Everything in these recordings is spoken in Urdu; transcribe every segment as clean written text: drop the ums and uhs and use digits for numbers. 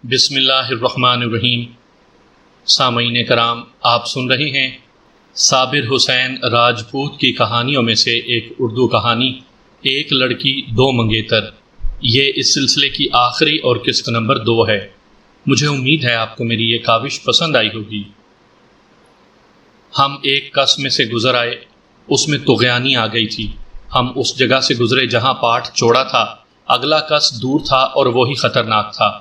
بسم اللہ الرحمن الرحیم۔ سامعین کرام، آپ سن رہے ہیں صابر حسین راجپوت کی کہانیوں میں سے ایک اردو کہانی ایک لڑکی دو منگیتر۔ یہ اس سلسلے کی آخری اور قسط نمبر 2 ہے۔ مجھے امید ہے آپ کو میری یہ کاوش پسند آئی ہوگی۔ ہم ایک کس میں سے گزر آئے، اس میں طغیانی آ گئی تھی۔ ہم اس جگہ سے گزرے جہاں پاٹ چوڑا تھا، اگلا کس دور تھا اور وہی خطرناک تھا۔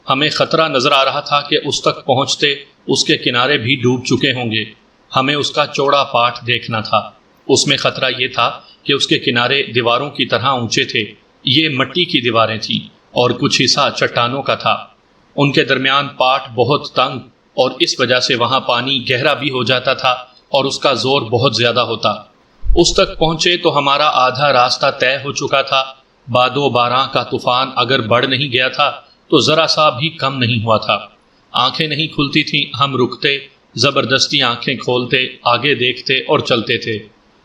ہمیں خطرہ نظر آ رہا تھا کہ اس تک پہنچتے اس کے کنارے بھی ڈوب چکے ہوں گے۔ ہمیں اس کا چوڑا پاٹ دیکھنا تھا۔ اس میں خطرہ یہ تھا کہ اس کے کنارے دیواروں کی طرح اونچے تھے۔ یہ مٹی کی دیواریں تھیں اور کچھ حصہ چٹانوں کا تھا۔ ان کے درمیان پاٹ بہت تنگ اور اس وجہ سے وہاں پانی گہرا بھی ہو جاتا تھا اور اس کا زور بہت زیادہ ہوتا۔ اس تک پہنچے تو ہمارا آدھا راستہ طے ہو چکا تھا۔ باد و باران کا طوفان اگر بڑھ نہیں گیا تھا تو ذرا سا بھی کم نہیں ہوا تھا۔ آنکھیں نہیں کھلتی تھیں، ہم رکتے، زبردستی آنکھیں کھولتے، آگے دیکھتے اور چلتے تھے۔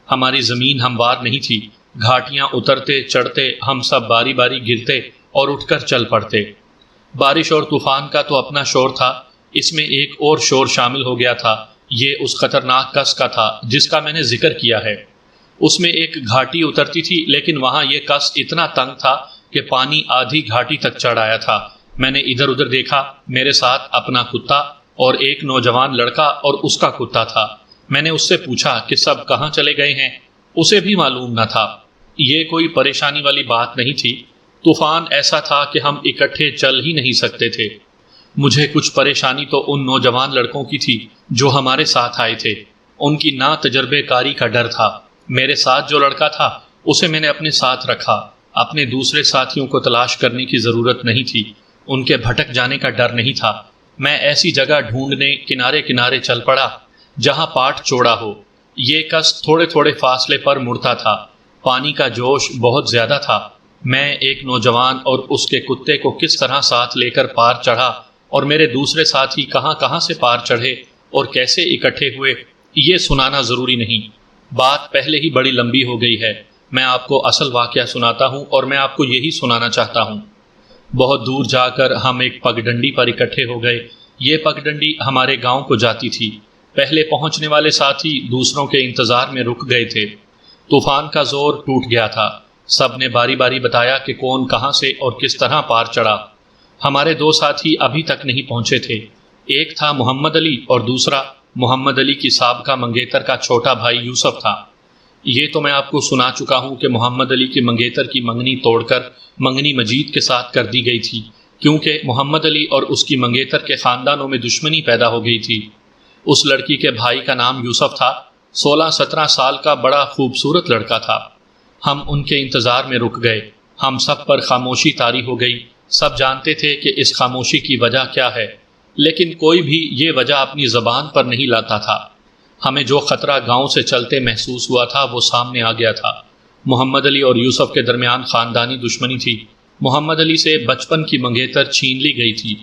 ہماری زمین ہموار نہیں تھی، گھاٹیاں اترتے چڑھتے ہم سب باری باری گرتے اور اٹھ کر چل پڑتے۔ بارش اور طوفان کا تو اپنا شور تھا، اس میں ایک اور شور شامل ہو گیا تھا۔ یہ اس خطرناک کس کا تھا جس کا میں نے ذکر کیا ہے۔ اس میں ایک گھاٹی اترتی تھی، لیکن وہاں یہ کس اتنا تنگ تھا کہ پانی آدھی گھاٹی تک چڑھ آیا تھا۔ میں نے ادھر ادھر دیکھا، میرے ساتھ اپنا کتا اور ایک نوجوان لڑکا اور اس کا کتا تھا۔ میں نے اس سے پوچھا کہ سب کہاں چلے گئے ہیں؟ اسے بھی معلوم نہ تھا۔ یہ کوئی پریشانی والی بات نہیں تھی۔ طوفان ایسا تھا کہ ہم اکٹھے چل ہی نہیں سکتے تھے۔ مجھے کچھ پریشانی تو ان نوجوان لڑکوں کی تھی جو ہمارے ساتھ آئے تھے۔ ان کی نا تجربے کاری کا ڈر تھا۔ میرے ساتھ جو لڑکا تھا اسے میں نے اپنے ساتھ رکھا۔ اپنے دوسرے ساتھیوں کو تلاش کرنے کی ضرورت نہیں تھی، ان کے بھٹک جانے کا ڈر نہیں تھا۔ میں ایسی جگہ ڈھونڈنے کنارے کنارے چل پڑا جہاں پاٹ چوڑا ہو۔ یہ کس تھوڑے تھوڑے فاصلے پر مڑتا تھا۔ پانی کا جوش بہت زیادہ تھا۔ میں ایک نوجوان اور اس کے کتے کو کس طرح ساتھ لے کر پار چڑھا اور میرے دوسرے ساتھی کہاں کہاں سے پار چڑھے اور کیسے اکٹھے ہوئے، یہ سنانا ضروری نہیں۔ بات پہلے ہی بڑی لمبی ہو گئی ہے۔ میں آپ کو اصل واقعہ سناتا ہوں اور میں آپ کو یہی سنانا چاہتا ہوں۔ بہت دور جا کر ہم ایک پگڈنڈی پر اکٹھے ہو گئے۔ یہ پگڈنڈی ہمارے گاؤں کو جاتی تھی۔ پہلے پہنچنے والے ساتھی دوسروں کے انتظار میں رک گئے تھے۔ طوفان کا زور ٹوٹ گیا تھا۔ سب نے باری باری بتایا کہ کون کہاں سے اور کس طرح پار چڑھا۔ ہمارے 2 ساتھی ابھی تک نہیں پہنچے تھے۔ ایک تھا محمد علی اور دوسرا محمد علی کی سابقہ منگیتر کا چھوٹا بھائی یوسف تھا۔ یہ تو میں آپ کو سنا چکا ہوں کہ محمد علی کی منگیتر کی منگنی توڑ کر منگنی مجید کے ساتھ کر دی گئی تھی، کیونکہ محمد علی اور اس کی منگیتر کے خاندانوں میں دشمنی پیدا ہو گئی تھی۔ اس لڑکی کے بھائی کا نام یوسف تھا۔ 16-17 سال کا بڑا خوبصورت لڑکا تھا۔ ہم ان کے انتظار میں رک گئے۔ ہم سب پر خاموشی طاری ہو گئی۔ سب جانتے تھے کہ اس خاموشی کی وجہ کیا ہے، لیکن کوئی بھی یہ وجہ اپنی زبان پر نہیں لاتا تھا۔ ہمیں جو خطرہ گاؤں سے چلتے محسوس ہوا تھا وہ سامنے آ گیا تھا۔ محمد علی اور یوسف کے درمیان خاندانی دشمنی تھی۔ محمد علی سے بچپن کی منگیتر چھین لی گئی تھی۔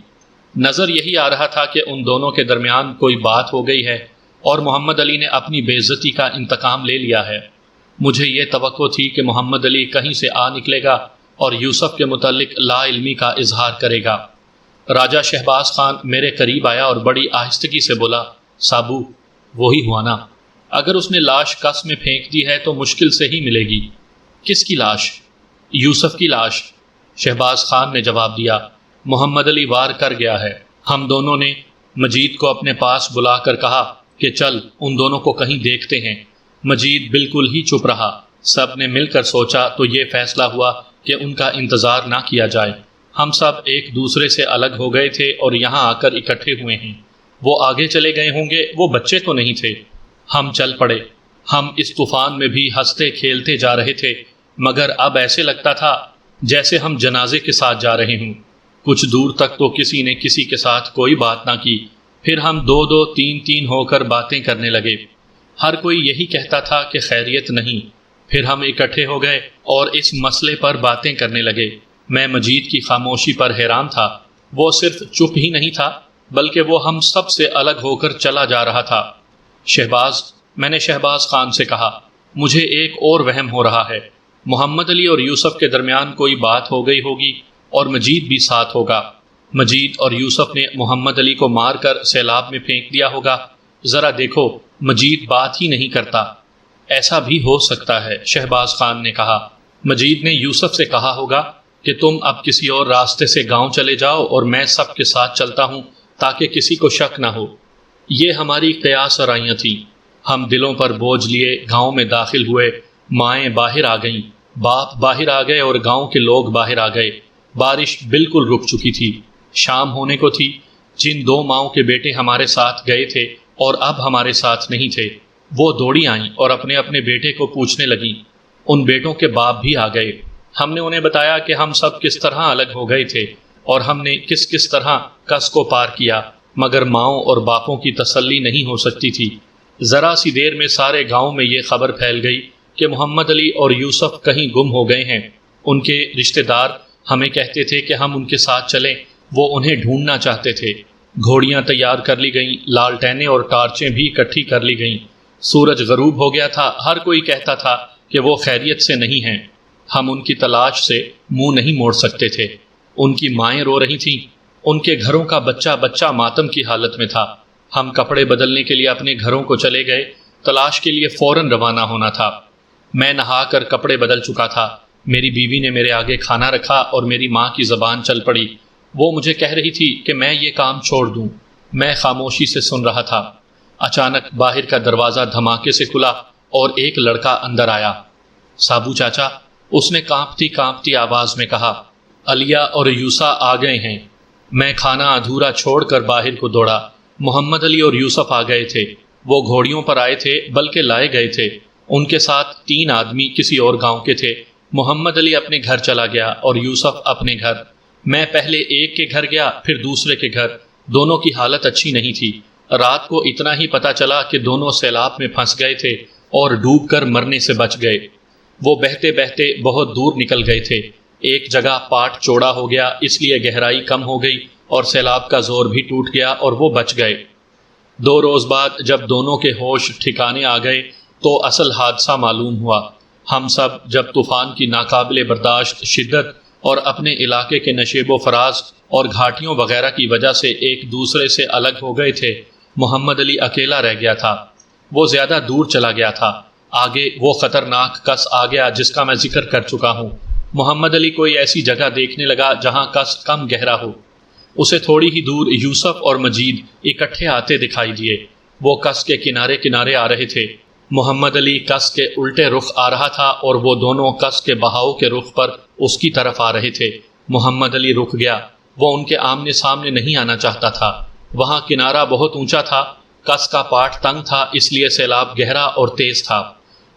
نظر یہی آ رہا تھا کہ ان دونوں کے درمیان کوئی بات ہو گئی ہے اور محمد علی نے اپنی بے عزتی کا انتقام لے لیا ہے۔ مجھے یہ توقع تھی کہ محمد علی کہیں سے آ نکلے گا اور یوسف کے متعلق لا علمی کا اظہار کرے گا۔ راجہ شہباز خان میرے قریب آیا اور بڑی آہستگی سے بولا، سابو، وہی ہوا نا؟ اگر اس نے لاش کس میں پھینک دی ہے تو مشکل سے ہی ملے گی۔ کس کی لاش؟ یوسف کی لاش، شہباز خان نے جواب دیا۔ محمد علی وار کر گیا ہے۔ ہم دونوں نے مجید کو اپنے پاس بلا کر کہا کہ چل ان دونوں کو کہیں دیکھتے ہیں۔ مجید بالکل ہی چپ رہا۔ سب نے مل کر سوچا تو یہ فیصلہ ہوا کہ ان کا انتظار نہ کیا جائے۔ ہم سب ایک دوسرے سے الگ ہو گئے تھے اور یہاں آ کر اکٹھے ہوئے ہیں۔ وہ آگے چلے گئے ہوں گے، وہ بچے تو نہیں تھے۔ ہم چل پڑے۔ ہم اس طوفان میں بھی ہنستے کھیلتے جا رہے تھے، مگر اب ایسے لگتا تھا جیسے ہم جنازے کے ساتھ جا رہے ہوں۔ کچھ دور تک تو کسی نے کسی کے ساتھ کوئی بات نہ کی۔ پھر ہم 2-2 3-3 ہو کر باتیں کرنے لگے۔ ہر کوئی یہی کہتا تھا کہ خیریت نہیں۔ پھر ہم اکٹھے ہو گئے اور اس مسئلے پر باتیں کرنے لگے۔ میں مجید کی خاموشی پر حیران تھا۔ وہ صرف چپ ہی نہیں تھا بلکہ وہ ہم سب سے الگ ہو کر چلا جا رہا تھا۔ شہباز، میں نے شہباز خان سے کہا، مجھے ایک اور وہم ہو رہا ہے۔ محمد علی اور یوسف کے درمیان کوئی بات ہو گئی ہوگی اور مجید بھی ساتھ ہوگا۔ مجید اور یوسف نے محمد علی کو مار کر سیلاب میں پھینک دیا ہوگا۔ ذرا دیکھو، مجید بات ہی نہیں کرتا۔ ایسا بھی ہو سکتا ہے، شہباز خان نے کہا۔ مجید نے یوسف سے کہا ہوگا کہ تم اب کسی اور راستے سے گاؤں چلے جاؤ اور میں سب کے ساتھ چلتا ہوں تاکہ کسی کو شک نہ ہو۔ یہ ہماری قیاس آرائیاں تھیں۔ ہم دلوں پر بوجھ لیے گاؤں میں داخل ہوئے۔ مائیں باہر آ گئیں، باپ باہر آ گئے اور گاؤں کے لوگ باہر آ گئے۔ بارش بالکل رک چکی تھی، شام ہونے کو تھی۔ جن 2 ماؤں کے بیٹے ہمارے ساتھ گئے تھے اور اب ہمارے ساتھ نہیں تھے، وہ دوڑی آئیں اور اپنے اپنے بیٹے کو پوچھنے لگیں۔ ان بیٹوں کے باپ بھی آ گئے۔ ہم نے انہیں بتایا کہ ہم سب کس طرح الگ ہو گئے تھے اور ہم نے کس طرح کس کو پار کیا، مگر ماؤں اور باپوں کی تسلی نہیں ہو سکتی تھی۔ ذرا سی دیر میں سارے گاؤں میں یہ خبر پھیل گئی کہ محمد علی اور یوسف کہیں گم ہو گئے ہیں۔ ان کے رشتہ دار ہمیں کہتے تھے کہ ہم ان کے ساتھ چلیں، وہ انہیں ڈھونڈنا چاہتے تھے۔ گھوڑیاں تیار کر لی گئیں، لالٹینیں اور ٹارچیں بھی اکٹھی کر لی گئیں۔ سورج غروب ہو گیا تھا، ہر کوئی کہتا تھا کہ وہ خیریت سے نہیں ہیں۔ ہم ان کی تلاش سے منہ نہیں موڑ سکتے تھے۔ ان کی مائیں رو رہی تھیں، ان کے گھروں کا بچہ بچہ ماتم کی حالت میں تھا۔ ہم کپڑے بدلنے کے لیے اپنے گھروں کو چلے گئے، تلاش کے لیے فوراً روانہ ہونا تھا۔ میں نہا کر کپڑے بدل چکا تھا۔ میری بیوی نے میرے آگے کھانا رکھا اور میری ماں کی زبان چل پڑی۔ وہ مجھے کہہ رہی تھی کہ میں یہ کام چھوڑ دوں۔ میں خاموشی سے سن رہا تھا۔ اچانک باہر کا دروازہ دھماکے سے کھلا اور ایک لڑکا اندر آیا۔ سابو چاچا، اس نے کانپتی کانپتی آواز میں کہا، علیہ اور یوسا آ گئے ہیں۔ میں کھانا ادھورا چھوڑ کر باہر کو دوڑا۔ محمد علی اور یوسف آ گئے تھے۔ وہ گھوڑیوں پر آئے تھے، بلکہ لائے گئے تھے۔ ان کے ساتھ 3 آدمی کسی اور گاؤں کے تھے۔ محمد علی اپنے گھر چلا گیا اور یوسف اپنے گھر۔ میں پہلے ایک کے گھر گیا، پھر دوسرے کے گھر۔ دونوں کی حالت اچھی نہیں تھی۔ رات کو اتنا ہی پتا چلا کہ دونوں سیلاب میں پھنس گئے تھے اور ڈوب کر مرنے سے بچ گئے۔ وہ بہتے بہتے بہت دور نکل گئے تھے۔ ایک جگہ پاٹ چوڑا ہو گیا، اس لیے گہرائی کم ہو گئی اور سیلاب کا زور بھی ٹوٹ گیا اور وہ بچ گئے۔ 2 روز بعد جب دونوں کے ہوش ٹھکانے آ گئے تو اصل حادثہ معلوم ہوا۔ ہم سب جب طوفان کی ناقابل برداشت شدت اور اپنے علاقے کے نشیب و فراز اور گھاٹیوں وغیرہ کی وجہ سے ایک دوسرے سے الگ ہو گئے تھے، محمد علی اکیلا رہ گیا تھا۔ وہ زیادہ دور چلا گیا تھا۔ آگے وہ خطرناک کس آ گیا جس کا میں ذکر کر چکا ہوں۔ محمد علی کوئی ایسی جگہ دیکھنے لگا جہاں کس کم گہرا ہو۔ اسے تھوڑی ہی دور یوسف اور مجید اکٹھے آتے دکھائی دیے۔ وہ کس کے کنارے کنارے آ رہے تھے۔ محمد علی کس کے الٹے رخ آ رہا تھا اور وہ دونوں کس کے بہاؤ کے رخ پر اس کی طرف آ رہے تھے۔ محمد علی رک گیا۔ وہ ان کے آمنے سامنے نہیں آنا چاہتا تھا۔ وہاں کنارہ بہت اونچا تھا، کس کا پاٹ تنگ تھا، اس لیے سیلاب گہرا اور تیز تھا۔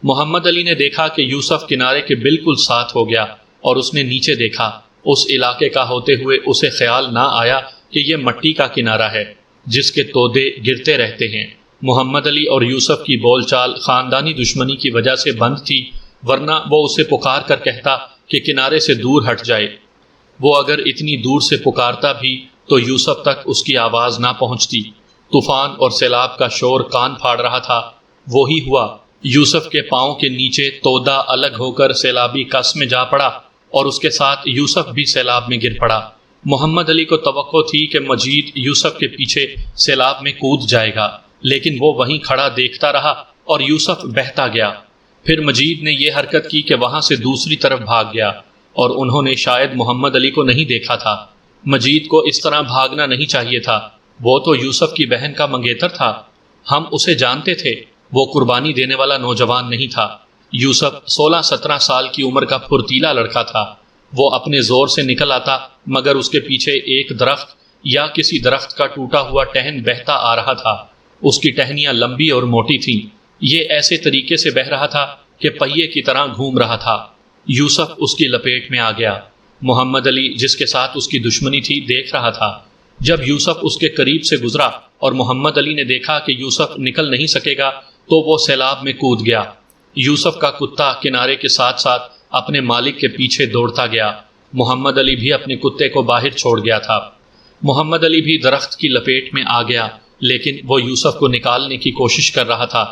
محمد علی نے دیکھا کہ یوسف کنارے کے بالکل ساتھ ہو گیا اور اس نے نیچے دیکھا۔ اس علاقے کا ہوتے ہوئے اسے خیال نہ آیا کہ یہ مٹی کا کنارہ ہے جس کے تودے گرتے رہتے ہیں۔ محمد علی اور یوسف کی بول چال خاندانی دشمنی کی وجہ سے بند تھی، ورنہ وہ اسے پکار کر کہتا کہ کنارے سے دور ہٹ جائے۔ وہ اگر اتنی دور سے پکارتا بھی تو یوسف تک اس کی آواز نہ پہنچتی۔ طوفان اور سیلاب کا شور کان پھاڑ رہا تھا۔ وہی ہوا۔ یوسف کے پاؤں کے نیچے تودا الگ ہو کر سیلابی کس میں جا پڑا اور اس کے ساتھ یوسف بھی سیلاب میں گر پڑا۔ محمد علی کو توقع تھی کہ مجید یوسف کے پیچھے سیلاب میں کود جائے گا، لیکن وہ وہیں کھڑا دیکھتا رہا اور یوسف بہتا گیا۔ پھر مجید نے یہ حرکت کی کہ وہاں سے دوسری طرف بھاگ گیا اور انہوں نے شاید محمد علی کو نہیں دیکھا تھا۔ مجید کو اس طرح بھاگنا نہیں چاہیے تھا، وہ تو یوسف کی بہن کا منگیتر تھا۔ ہم اسے جانتے تھے، وہ قربانی دینے والا نوجوان نہیں تھا۔ یوسف 16-17 سال کی عمر کا پھرتیلا لڑکا تھا۔ وہ اپنے زور سے نکل آتا، مگر اس کے پیچھے ایک درخت یا کسی درخت کا ٹوٹا ہوا ٹہن بہتا آ رہا تھا۔ اس کی ٹہنیاں لمبی اور موٹی تھیں۔ یہ ایسے طریقے سے بہہ رہا تھا کہ پہیے کی طرح گھوم رہا تھا۔ یوسف اس کی لپیٹ میں آ گیا۔ محمد علی جس کے ساتھ اس کی دشمنی تھی دیکھ رہا تھا۔ جب یوسف اس کے قریب سے گزرا اور محمد علی نے دیکھا کہ یوسف نکل نہیں سکے گا تو وہ سیلاب میں کود گیا۔ یوسف کا کتا کنارے کے ساتھ ساتھ اپنے مالک کے پیچھے دوڑتا گیا۔ محمد علی بھی اپنے کتے کو باہر چھوڑ گیا تھا۔ محمد علی بھی درخت کی لپیٹ میں آ گیا، لیکن وہ یوسف کو نکالنے کی کوشش کر رہا تھا۔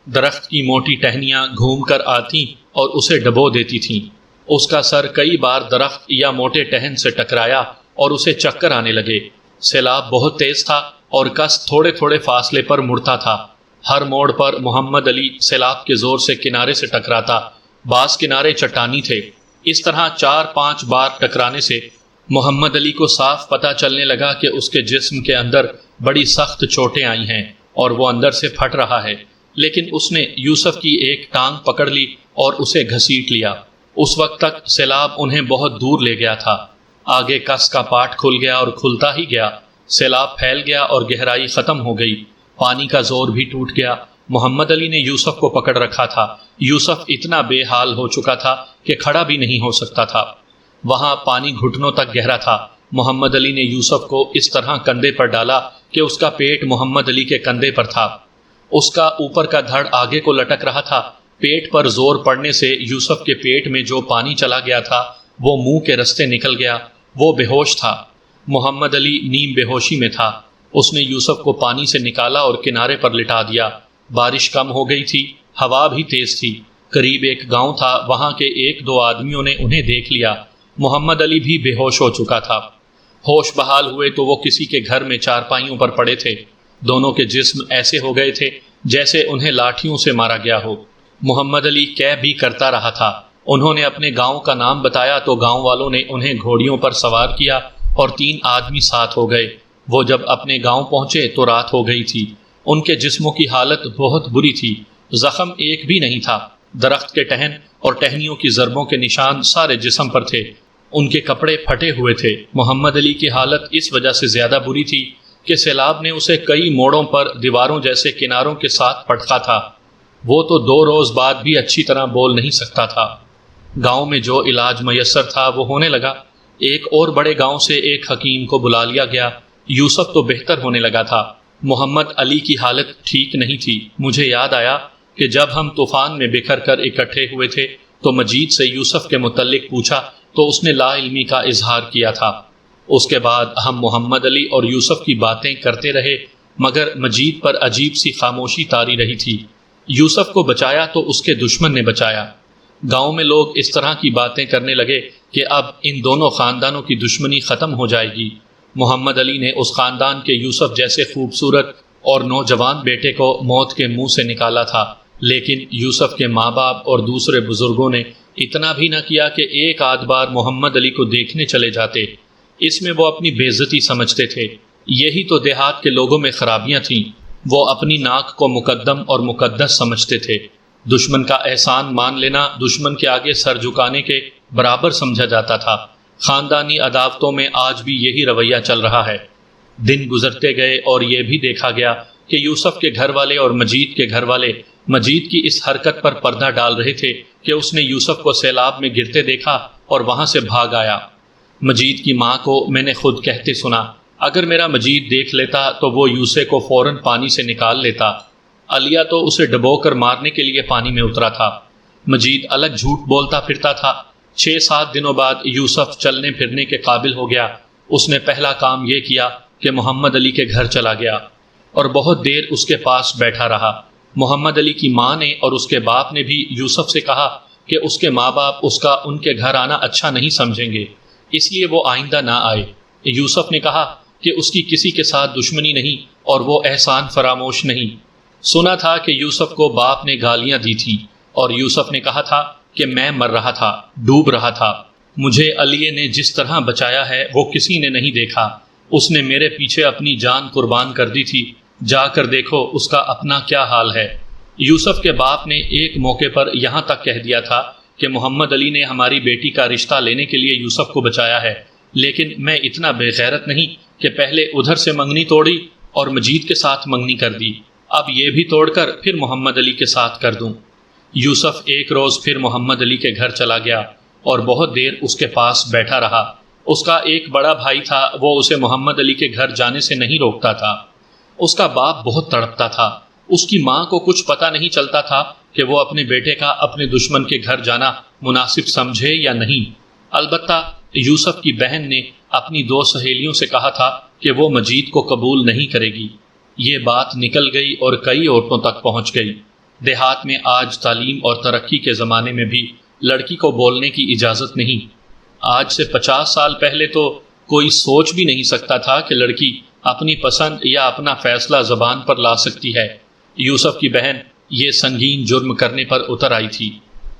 درخت کی موٹی ٹہنیاں گھوم کر آتی اور اسے ڈبو دیتی تھیں۔ اس کا سر کئی بار درخت یا موٹے ٹہن سے ٹکرایا اور اسے چکر آنے لگے۔ سیلاب بہت تیز تھا اور کس تھوڑے تھوڑے فاصلے پر مڑتا تھا۔ ہر موڑ پر محمد علی سیلاب کے زور سے کنارے سے ٹکراتا، بعض کنارے چٹانی تھے۔ اس طرح 4-5 بار ٹکرانے سے محمد علی کو صاف پتہ چلنے لگا کہ اس کے جسم کے اندر بڑی سخت چوٹیں آئی ہیں اور وہ اندر سے پھٹ رہا ہے، لیکن اس نے یوسف کی ایک ٹانگ پکڑ لی اور اسے گھسیٹ لیا۔ اس وقت تک سیلاب انہیں بہت دور لے گیا تھا۔ آگے کس کا پاٹ کھل گیا اور کھلتا ہی گیا۔ سیلاب پھیل گیا اور گہرائی ختم ہو گئی، پانی کا زور بھی ٹوٹ گیا۔ محمد علی نے یوسف کو پکڑ رکھا تھا۔ یوسف اتنا بے حال ہو چکا تھا کہ کھڑا بھی نہیں ہو سکتا تھا۔ وہاں پانی گھٹنوں تک گہرا تھا۔ محمد علی نے یوسف کو اس طرح کندھے پر ڈالا کہ اس کا پیٹ محمد علی کے کندھے پر تھا۔ اس کا اوپر کا دھڑ آگے کو لٹک رہا تھا۔ پیٹ پر زور پڑنے سے یوسف کے پیٹ میں جو پانی چلا گیا تھا وہ منہ کے رستے نکل گیا۔ وہ بے ہوش تھا۔ محمد علی نیم بے ہوشی میں تھا۔ اس نے یوسف کو پانی سے نکالا اور کنارے پر لٹا دیا۔ بارش کم ہو گئی تھی، ہوا بھی تیز تھی۔ قریب ایک گاؤں تھا، وہاں کے 1-2 آدمیوں نے انہیں دیکھ لیا۔ محمد علی بھی بے ہوش ہو چکا تھا۔ ہوش بحال ہوئے تو وہ کسی کے گھر میں چارپائیوں پر پڑے تھے۔ دونوں کے جسم ایسے ہو گئے تھے جیسے انہیں لاٹھیوں سے مارا گیا ہو۔ محمد علی کہہ بھی کرتا رہا تھا۔ انہوں نے اپنے گاؤں کا نام بتایا تو گاؤں والوں نے انہیں گھوڑیوں پر سوار کیا اور 3 آدمی ساتھ ہو گئے۔ وہ جب اپنے گاؤں پہنچے تو رات ہو گئی تھی۔ ان کے جسموں کی حالت بہت بری تھی، زخم ایک بھی نہیں تھا۔ درخت کے ٹہن اور ٹہنیوں کی ضربوں کے نشان سارے جسم پر تھے۔ ان کے کپڑے پھٹے ہوئے تھے۔ محمد علی کی حالت اس وجہ سے زیادہ بری تھی کہ سیلاب نے اسے کئی موڑوں پر دیواروں جیسے کناروں کے ساتھ پٹکا تھا۔ وہ تو 2 روز بعد بھی اچھی طرح بول نہیں سکتا تھا۔ گاؤں میں جو علاج میسر تھا وہ ہونے لگا۔ ایک اور بڑے گاؤں سے ایک حکیم کو بلا لیا گیا۔ یوسف تو بہتر ہونے لگا تھا، محمد علی کی حالت ٹھیک نہیں تھی۔ مجھے یاد آیا کہ جب ہم طوفان میں بکھر کر اکٹھے ہوئے تھے تو مجید سے یوسف کے متعلق پوچھا تو اس نے لا علمی کا اظہار کیا تھا۔ اس کے بعد ہم محمد علی اور یوسف کی باتیں کرتے رہے، مگر مجید پر عجیب سی خاموشی طاری رہی تھی۔ یوسف کو بچایا تو اس کے دشمن نے بچایا۔ گاؤں میں لوگ اس طرح کی باتیں کرنے لگے کہ اب ان دونوں خاندانوں کی دشمنی ختم ہو جائے گی۔ محمد علی نے اس خاندان کے یوسف جیسے خوبصورت اور نوجوان بیٹے کو موت کے منہ سے نکالا تھا، لیکن یوسف کے ماں باپ اور دوسرے بزرگوں نے اتنا بھی نہ کیا کہ ایک آدھ بار محمد علی کو دیکھنے چلے جاتے۔ اس میں وہ اپنی بے عزتی سمجھتے تھے۔ یہی تو دیہات کے لوگوں میں خرابیاں تھیں۔ وہ اپنی ناک کو مقدم اور مقدس سمجھتے تھے۔ دشمن کا احسان مان لینا دشمن کے آگے سر جھکانے کے برابر سمجھا جاتا تھا۔ خاندانی عداوتوں میں آج بھی یہی رویہ چل رہا ہے۔ دن گزرتے گئے اور یہ بھی دیکھا گیا کہ یوسف کے گھر والے اور مجید کے گھر والے مجید کی اس حرکت پر پردہ ڈال رہے تھے کہ اس نے یوسف کو سیلاب میں گرتے دیکھا اور وہاں سے بھاگ آیا۔ مجید کی ماں کو میں نے خود کہتے سنا، اگر میرا مجید دیکھ لیتا تو وہ یوسف کو فوراً پانی سے نکال لیتا۔ علیہ تو اسے ڈبو کر مارنے کے لیے پانی میں اترا تھا۔ مجید الگ جھوٹ بولتا پھرتا تھا۔ 6-7 دنوں بعد یوسف چلنے پھرنے کے قابل ہو گیا۔ اس نے پہلا کام یہ کیا کہ محمد علی کے گھر چلا گیا اور بہت دیر اس کے پاس بیٹھا رہا۔ محمد علی کی ماں نے اور اس کے باپ نے بھی یوسف سے کہا کہ اس کے ماں باپ اس کا ان کے گھر آنا اچھا نہیں سمجھیں گے، اس لیے وہ آئندہ نہ آئے۔ یوسف نے کہا کہ اس کی کسی کے ساتھ دشمنی نہیں اور وہ احسان فراموش نہیں۔ سنا تھا کہ یوسف کو باپ نے گالیاں دی تھیں اور یوسف نے کہا تھا کہ میں مر رہا تھا، ڈوب رہا تھا۔ مجھے علیہ نے جس طرح بچایا ہے وہ کسی نے نہیں دیکھا۔ اس نے میرے پیچھے اپنی جان قربان کر دی تھی، جا کر دیکھو اس کا اپنا کیا حال ہے۔ یوسف کے باپ نے ایک موقع پر یہاں تک کہہ دیا تھا کہ محمد علی نے ہماری بیٹی کا رشتہ لینے کے لیے یوسف کو بچایا ہے، لیکن میں اتنا بے غیرت نہیں کہ پہلے ادھر سے منگنی توڑی اور مجید کے ساتھ منگنی کر دی، اب یہ بھی توڑ کر پھر محمد علی کے ساتھ کر دوں۔ یوسف ایک روز پھر محمد علی کے گھر چلا گیا اور بہت دیر اس کے پاس بیٹھا رہا۔ اس کا ایک بڑا بھائی تھا، وہ اسے محمد علی کے گھر جانے سے نہیں روکتا تھا۔ اس کا باپ بہت تڑپتا تھا۔ اس کی ماں کو کچھ پتہ نہیں چلتا تھا کہ وہ اپنے بیٹے کا اپنے دشمن کے گھر جانا مناسب سمجھے یا نہیں۔ البتہ یوسف کی بہن نے اپنی 2 سہیلیوں سے کہا تھا کہ وہ مجید کو قبول نہیں کرے گی۔ یہ بات نکل گئی اور کئی عورتوں تک پہنچ گئی۔ دیہات میں آج تعلیم اور ترقی کے زمانے میں بھی لڑکی کو بولنے کی اجازت نہیں۔ آج سے 50 سال پہلے تو کوئی سوچ بھی نہیں سکتا تھا کہ لڑکی اپنی پسند یا اپنا فیصلہ زبان پر لا سکتی ہے۔ یوسف کی بہن یہ سنگین جرم کرنے پر اتر آئی تھی۔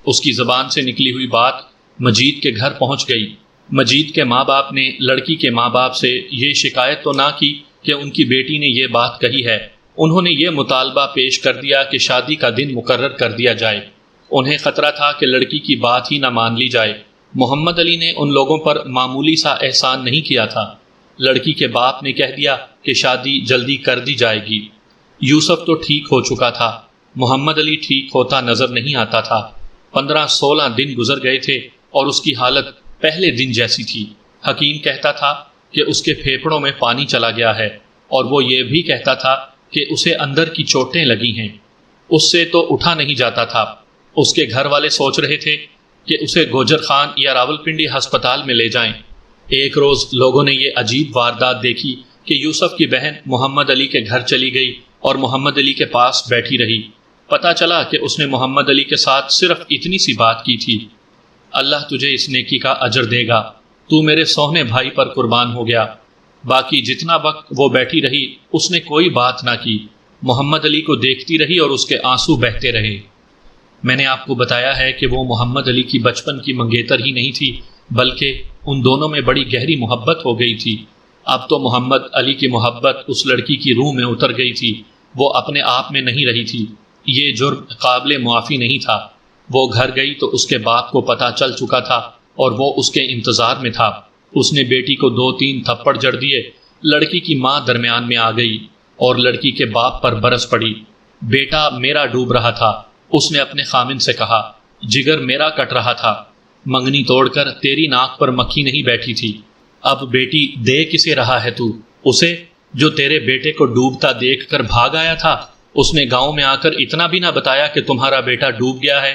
اس کی زبان سے نکلی ہوئی بات مجید کے گھر پہنچ گئی۔ مجید کے ماں باپ نے لڑکی کے ماں باپ سے یہ شکایت تو نہ کی کہ ان کی بیٹی نے یہ بات کہی ہے، انہوں نے یہ مطالبہ پیش کر دیا کہ شادی کا دن مقرر کر دیا جائے۔ انہیں خطرہ تھا کہ لڑکی کی بات ہی نہ مان لی جائے۔ محمد علی نے ان لوگوں پر معمولی سا احسان نہیں کیا تھا۔ لڑکی کے باپ نے کہہ دیا کہ شادی جلدی کر دی جائے گی۔ یوسف تو ٹھیک ہو چکا تھا، محمد علی ٹھیک ہوتا نظر نہیں آتا تھا۔ 15-16 دن گزر گئے تھے اور اس کی حالت پہلے دن جیسی تھی۔ حکیم کہتا تھا کہ اس کے پھیپھڑوں میں پانی چلا گیا ہے، اور وہ یہ بھی کہتا تھا کہ اسے اندر کی چوٹیں لگی ہیں۔ اس سے تو اٹھا نہیں جاتا تھا۔ اس کے گھر والے سوچ رہے تھے کہ اسے گوجر خان یا راولپنڈی ہسپتال میں لے جائیں۔ ایک روز لوگوں نے یہ عجیب واردات دیکھی کہ یوسف کی بہن محمد علی کے گھر چلی گئی اور محمد علی کے پاس بیٹھی رہی۔ پتہ چلا کہ اس نے محمد علی کے ساتھ صرف اتنی سی بات کی تھی: اللہ تجھے اس نیکی کا اجر دے گا، تو میرے سوہنے بھائی پر قربان ہو گیا۔ باقی جتنا وقت وہ بیٹھی رہی اس نے کوئی بات نہ کی، محمد علی کو دیکھتی رہی اور اس کے آنسو بہتے رہے۔ میں نے آپ کو بتایا ہے کہ وہ محمد علی کی بچپن کی منگیتر ہی نہیں تھی، بلکہ ان دونوں میں بڑی گہری محبت ہو گئی تھی۔ اب تو محمد علی کی محبت اس لڑکی کی روح میں اتر گئی تھی، وہ اپنے آپ میں نہیں رہی تھی۔ یہ جرم قابل معافی نہیں تھا۔ وہ گھر گئی تو اس کے باپ کو پتہ چل چکا تھا اور وہ اس کے انتظار میں تھا۔ اس نے بیٹی کو 2-3 تھپڑ جڑ دیے۔ لڑکی کی ماں درمیان میں آ گئی اور لڑکی کے باپ پر برس پڑی۔ بیٹا میرا ڈوب رہا تھا، اس نے اپنے خامن سے کہا، جگر میرا کٹ رہا تھا، منگنی توڑ کر تیری ناک پر مکھی نہیں بیٹھی تھی۔ اب بیٹی دے کسے رہا ہے تو؟ اسے جو تیرے بیٹے کو ڈوبتا دیکھ کر بھاگ آیا تھا۔ اس نے گاؤں میں آ کر اتنا بھی نہ بتایا کہ تمہارا بیٹا ڈوب گیا ہے۔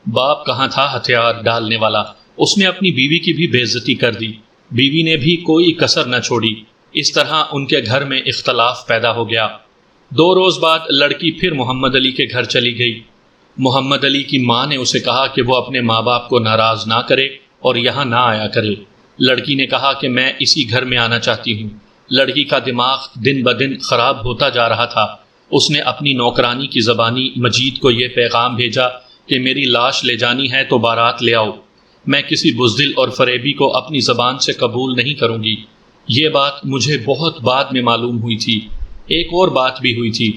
باپ کہاں تھا ہتھیار ڈالنے والا، اس نے اپنی بیوی کی بھی بے عزتی کر دی۔ بیوی نے بھی کوئی کسر نہ چھوڑی۔ اس طرح ان کے گھر میں اختلاف پیدا ہو گیا۔ 2 روز بعد لڑکی پھر محمد علی کے گھر چلی گئی۔ محمد علی کی ماں نے اسے کہا کہ وہ اپنے ماں باپ کو ناراض نہ کرے اور یہاں نہ آیا کرے۔ لڑکی نے کہا کہ میں اسی گھر میں آنا چاہتی ہوں۔ لڑکی کا دماغ دن بدن خراب ہوتا جا رہا تھا۔ اس نے اپنی نوکرانی کی زبانی مجید کو یہ پیغام بھیجا کہ میری لاش لے جانی ہے تو بارات لے آؤ۔ میں کسی بزدل اور فریبی کو اپنی زبان سے قبول نہیں کروں گی۔ یہ بات مجھے بہت بعد میں معلوم ہوئی تھی۔ ایک اور بات بھی ہوئی تھی۔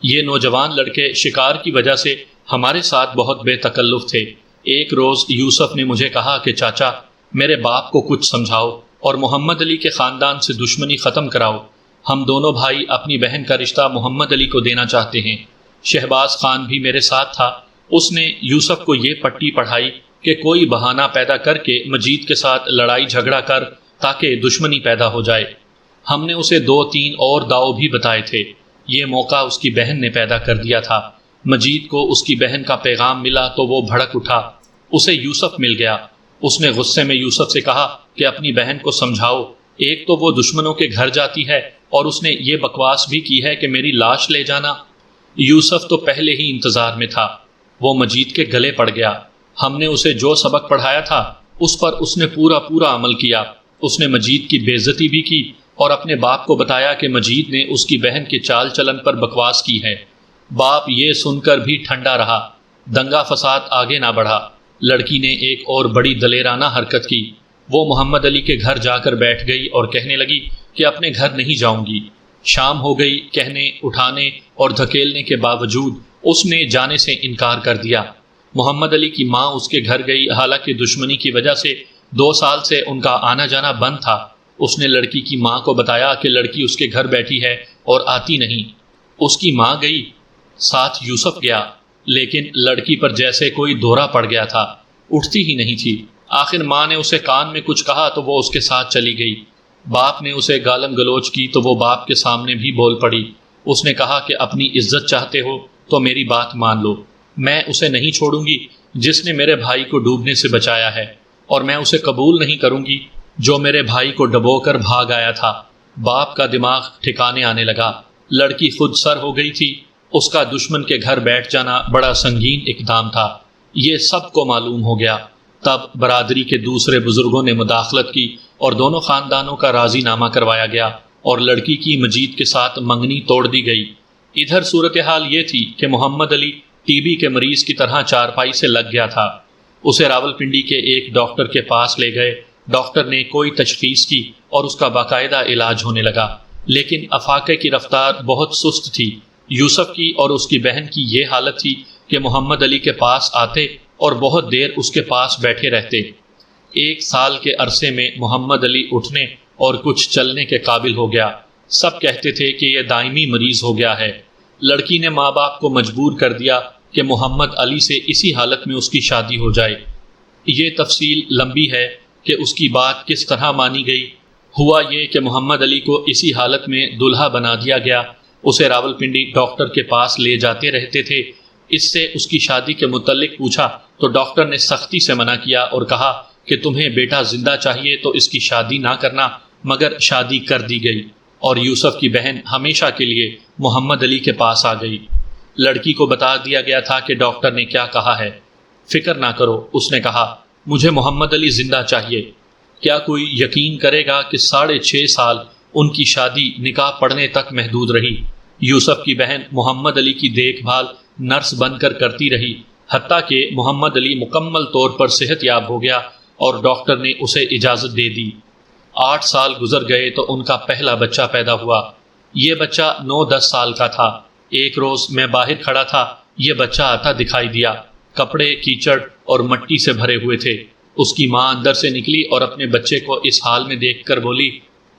یہ نوجوان لڑکے شکار کی وجہ سے ہمارے ساتھ بہت بے تکلف تھے۔ ایک روز یوسف نے مجھے کہا کہ چاچا میرے باپ کو کچھ سمجھاؤ اور محمد علی کے خاندان سے دشمنی ختم کراؤ۔ ہم دونوں بھائی اپنی بہن کا رشتہ محمد علی کو دینا چاہتے ہیں۔ شہباز خان بھی میرے ساتھ تھا۔ اس نے یوسف کو یہ پٹی پڑھائی کہ کوئی بہانہ پیدا کر کے مجید کے ساتھ لڑائی جھگڑا کر تاکہ دشمنی پیدا ہو جائے۔ ہم نے اسے 2-3 اور داؤ بھی بتائے تھے۔ یہ موقع اس کی بہن نے پیدا کر دیا تھا۔ مجید کو اس کی بہن کا پیغام ملا تو وہ بھڑک اٹھا۔ اسے یوسف مل گیا۔ اس نے غصے میں یوسف سے کہا کہ اپنی بہن کو سمجھاؤ، ایک تو وہ دشمنوں کے گھر جاتی ہے اور اس نے یہ بکواس بھی کی ہے کہ میری لاش لے جانا۔ یوسف تو پہلے ہی انتظار میں تھا۔ وہ مجید کے گلے پڑ گیا۔ ہم نے اسے جو سبق پڑھایا تھا اس پر اس نے پورا عمل کیا۔ اس نے مجید کی بے عزتی بھی کی اور اپنے باپ کو بتایا کہ مجید نے اس کی بہن کے چال چلن پر بکواس کی ہے۔ باپ یہ سن کر بھی ٹھنڈا رہا۔ دنگا فساد آگے نہ بڑھا۔ لڑکی نے ایک اور بڑی دلیرانہ حرکت کی۔ وہ محمد علی کے گھر جا کر بیٹھ گئی اور کہنے لگی کہ اپنے گھر نہیں جاؤں گی۔ شام ہو گئی۔ کہنے، اٹھانے اور دھکیلنے کے باوجود اس نے جانے سے انکار کر دیا۔ محمد علی کی ماں اس کے گھر گئی، حالانکہ دشمنی کی وجہ سے 2 سال سے ان کا آنا جانا بند تھا۔ اس نے لڑکی کی ماں کو بتایا کہ لڑکی اس کے گھر بیٹھی ہے اور آتی نہیں۔ اس کی ماں گئی، ساتھ یوسف گیا، لیکن لڑکی پر جیسے کوئی دورہ پڑ گیا تھا، اٹھتی ہی نہیں تھی۔ آخر ماں نے اسے کان میں کچھ کہا تو وہ اس کے ساتھ چلی گئی۔ باپ نے اسے گالم گلوچ کی تو وہ باپ کے سامنے بھی بول پڑی۔ اس نے کہا کہ اپنی عزت چاہتے ہو تو میری بات مان لو، میں اسے نہیں چھوڑوں گی جس نے میرے بھائی کو ڈوبنے سے بچایا ہے، اور میں اسے قبول نہیں کروں گی جو میرے بھائی کو ڈبو کر بھاگ آیا تھا۔ باپ کا دماغ ٹھکانے آنے لگا۔ لڑکی خود سر ہو گئی تھی۔ اس کا دشمن کے گھر بیٹھ جانا بڑا سنگین اقدام تھا۔ یہ سب کو معلوم ہو گیا۔ تب برادری کے دوسرے بزرگوں نے مداخلت کی اور دونوں خاندانوں کا راضی نامہ کروایا گیا اور لڑکی کی مجید کے ساتھ منگنی توڑ دی گئی۔ ادھر صورتحال یہ تھی کہ محمد علی ٹی بی کے مریض کی طرح چارپائی سے لگ گیا تھا۔ اسے راولپنڈی کے ایک ڈاکٹر کے پاس لے گئے۔ ڈاکٹر نے کوئی تشخیص کی اور اس کا باقاعدہ علاج ہونے لگا، لیکن افاقے کی رفتار بہت سست تھی۔ یوسف کی اور اس کی بہن کی یہ حالت تھی کہ محمد علی کے پاس آتے اور بہت دیر اس کے پاس بیٹھے رہتے۔ 1 سال کے عرصے میں محمد علی اٹھنے اور کچھ چلنے کے قابل ہو گیا۔ سب کہتے تھے کہ یہ دائمی مریض ہو گیا ہے۔ لڑکی نے ماں باپ کو مجبور کر دیا کہ محمد علی سے اسی حالت میں اس کی شادی ہو جائے۔ یہ تفصیل لمبی ہے کہ اس کی بات کس طرح مانی گئی۔ ہوا یہ کہ محمد علی کو اسی حالت میں دلہا بنا دیا گیا۔ اسے راولپنڈی ڈاکٹر کے پاس لے جاتے رہتے تھے۔ اس سے اس کی شادی کے متعلق پوچھا تو ڈاکٹر نے سختی سے منع کیا اور کہا کہ تمہیں بیٹا زندہ چاہیے تو اس کی شادی نہ کرنا، مگر شادی کر دی گئی اور یوسف کی بہن ہمیشہ کے لیے محمد علی کے پاس آ گئی۔ لڑکی کو بتا دیا گیا تھا کہ ڈاکٹر نے کیا کہا ہے۔ فکر نہ کرو، اس نے کہا، مجھے محمد علی زندہ چاہیے۔ کیا کوئی یقین کرے گا کہ 6.5 سال ان کی شادی نکاح پڑھنے تک محدود رہی۔ یوسف کی بہن محمد علی کی دیکھ بھال نرس بن کر کرتی رہی، حتیٰ کہ محمد علی مکمل طور پر صحت یاب ہو گیا اور ڈاکٹر نے اسے اجازت دے دی۔ 8 سال گزر گئے تو ان کا پہلا بچہ پیدا ہوا۔ یہ بچہ 9-10 سال کا تھا۔ ایک روز میں باہر کھڑا تھا، یہ بچہ آتا دکھائی دیا۔ کپڑے کیچڑ اور مٹی سے بھرے ہوئے تھے۔ اس کی ماں اندر سے نکلی اور اپنے بچے کو اس حال میں دیکھ کر بولی،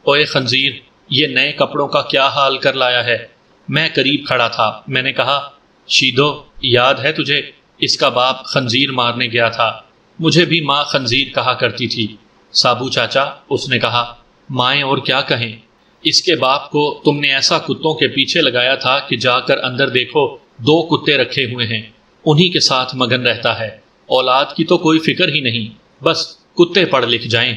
اوئے خنزیر، یہ نئے کپڑوں کا کیا حال کر لایا ہے؟ میں قریب کھڑا تھا، میں نے کہا، شیدو، یاد ہے تجھے؟ اس کا باپ خنزیر مارنے گیا تھا۔ مجھے بھی ماں خنزیر کہا کرتی تھی۔ سابو چاچا، اس نے کہا، مائیں اور کیا کہیں، اس کے باپ کو تم نے ایسا کتوں کے پیچھے لگایا تھا کہ جا کر اندر دیکھو 2 کتے رکھے ہوئے ہیں، انہی کے ساتھ مگن رہتا ہے۔ اولاد کی تو کوئی فکر ہی نہیں، بس کتے پڑھ لکھ جائیں۔